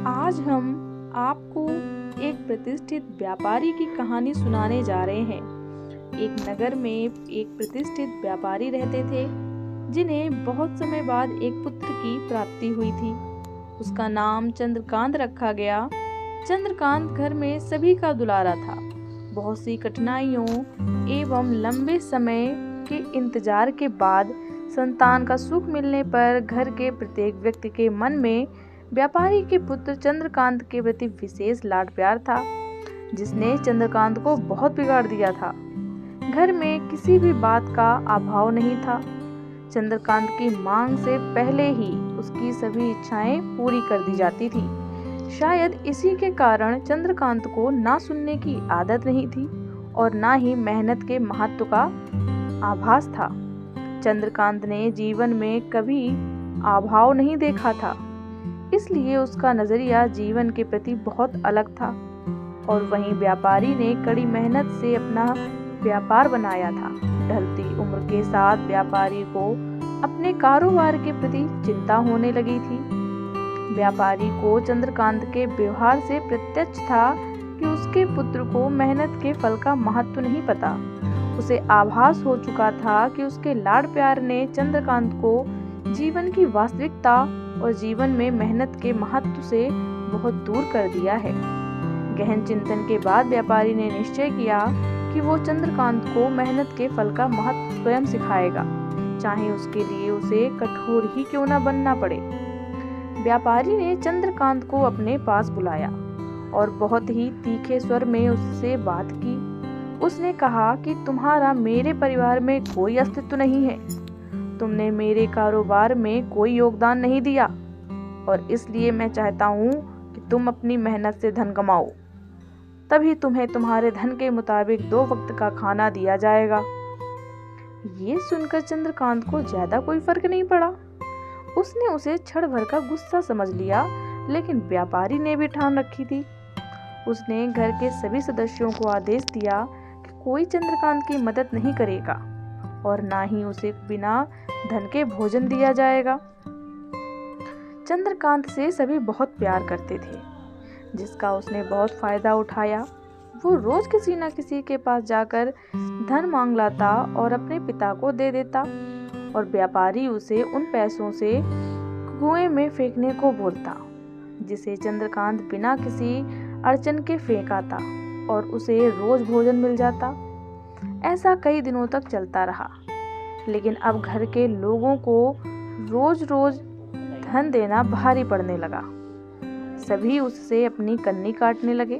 आज हम आपको एक प्रतिष्ठित व्यापारी की कहानी सुनाने जा रहे हैं। एक नगर में एक प्रतिष्ठित व्यापारी रहते थे, जिन्हें बहुत समय बाद एक पुत्र की प्राप्ति हुई थी। उसका नाम चंद्रकांत रखा गया। चंद्रकांत घर में सभी का दुलारा था। बहुत सी कठिनाइयों एवं लंबे समय के इंतजार के बाद संतान का सुख मिलने पर घर के प्रत्येक व्यक्ति के मन में व्यापारी के पुत्र चंद्रकांत के प्रति विशेष लाड प्यार था, जिसने चंद्रकांत को बहुत बिगाड़ दिया था। घर में किसी भी बात का अभाव नहीं था। चंद्रकांत की मांग से पहले ही उसकी सभी इच्छाएं पूरी कर दी जाती थी। शायद इसी के कारण चंद्रकांत को ना सुनने की आदत नहीं थी और ना ही मेहनत के महत्व का आभास था। चंद्रकांत ने जीवन में कभी अभाव नहीं देखा था, इसलिए उसका नजरिया जीवन के प्रति बहुत अलग था। और वहीं व्यापारी ने कड़ी मेहनत से अपना व्यापार बनाया था। ढलती उम्र के साथ व्यापारी को अपने कारोबार के प्रति चिंता होने लगी थी। व्यापारी को चंद्रकांत के व्यवहार से प्रत्यक्ष था कि उसके पुत्र को मेहनत के फल का महत्व नहीं पता। उसे आभास हो चुका था कि उसके लाड प्यार ने चंद्रकांत को जीवन की वास्तविकता और जीवन में मेहनत के महत्व से बहुत दूर कर दिया है। गहन चिंतन के बाद व्यापारी ने निश्चय किया कि वो चंद्रकांत को मेहनत के फल का महत्व स्वयं सिखाएगा, चाहे उसके लिए उसे कठोर ही क्यों न बनना पड़े। व्यापारी ने चंद्रकांत को अपने पास बुलाया और बहुत ही तीखे स्वर में उससे बात की। उसने कहा कि तुम्हारा मेरे परिवार में कोई अस्तित्व नहीं है। तुमने मेरे कारोबार में कोई योगदान नहीं दिया और इसलिए मैं चाहता हूँ कि तुम अपनी मेहनत से धन कमाओ, तभी तुम्हें तुम्हारे धन के मुताबिक 2 वक्त का खाना दिया जाएगा। ये सुनकर चंद्रकांत को ज्यादा कोई फर्क नहीं पड़ा। उसने उसे क्षण भर का गुस्सा समझ लिया, लेकिन व्यापारी ने भी ठान रखी थी। उसने घर के सभी सदस्यों को आदेश दिया कि कोई चंद्रकांत की मदद नहीं करेगा और ना ही उसे बिना धन के भोजन दिया जाएगा। चंद्रकांत से सभी बहुत प्यार करते थे, जिसका उसने बहुत फायदा उठाया। वो रोज किसी न किसी के पास जाकर धन मांग लाता और अपने पिता को दे देता, और व्यापारी उसे उन पैसों से कुएं में फेंकने को बोलता, जिसे चंद्रकांत बिना किसी अड़चन के फेंक आता और उसे रोज भोजन मिल जाता। ऐसा कई दिनों तक चलता रहा, लेकिन अब घर के लोगों को रोज रोज धन देना भारी पड़ने लगा। सभी उससे अपनी कन्नी काटने लगे,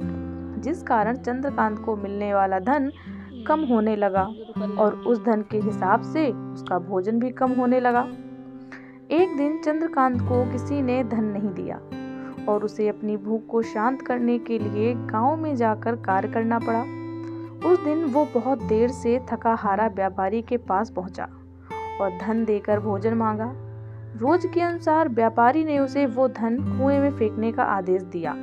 जिस कारण चंद्रकांत को मिलने वाला धन कम होने लगा और उस धन के हिसाब से उसका भोजन भी कम होने लगा। एक दिन चंद्रकांत को किसी ने धन नहीं दिया और उसे अपनी भूख को शांत करने के लिए गांव में जाकर कार्य करना पड़ा। उस दिन वो बहुत देर से थका हारा व्यापारी के पास पहुंचा और धन देकर भोजन मांगा। रोज के अनुसार व्यापारी ने उसे वो धन कुएं में फेंकने का आदेश दिया,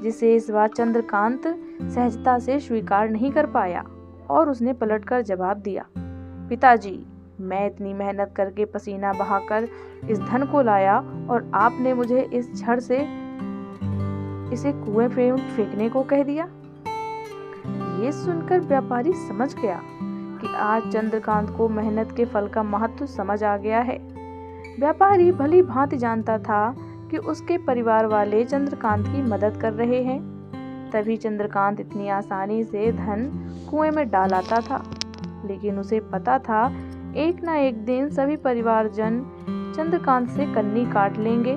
जिसे इस बार चंद्रकांत सहजता से स्वीकार नहीं कर पाया और उसने पलटकर जवाब दिया, पिताजी, मैं इतनी मेहनत करके पसीना बहाकर इस धन को लाया और आपने मुझे इस झड़ से इसे कुएं में फेंकने को कह दिया। ये सुनकर व्यापारी समझ गया कि आज चंद्रकांत को मेहनत के फल का महत्व समझ आ गया है। व्यापारी भली भांति जानता था कि उसके परिवार वाले चंद्रकांत की मदद कर रहे हैं, तभी चंद्रकांत इतनी आसानी से धन कुएं में डाल आता था। लेकिन उसे पता था एक ना एक दिन सभी परिवारजन चंद्रकांत से कन्नी काट लेंगे।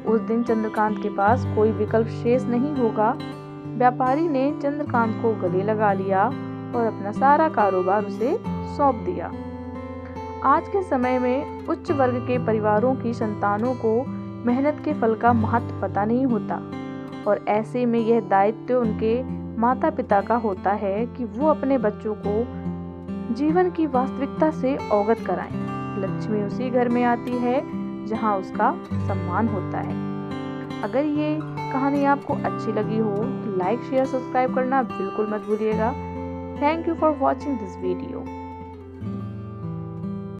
उस दिन चंद्रकांत के पास कोई विकल्प शेष नहीं होगा। व्यापारी ने चंद्रकांत को गले लगा लिया और अपना सारा कारोबार उसे सौंप दिया। आज के समय में उच्च वर्ग के परिवारों की संतानों को मेहनत के फल का महत्व पता नहीं होता, और ऐसे में यह दायित्व उनके माता पिता का होता है कि वो अपने बच्चों को जीवन की वास्तविकता से अवगत कराएं। लक्ष्मी उसी घर में आती है जहां उसका सम्मान होता है। अगर ये कहानी आपको अच्छी लगी हो तो लाइक, शेयर, सब्सक्राइब करना बिल्कुल मत भूलिएगा। Thank you for watching this video.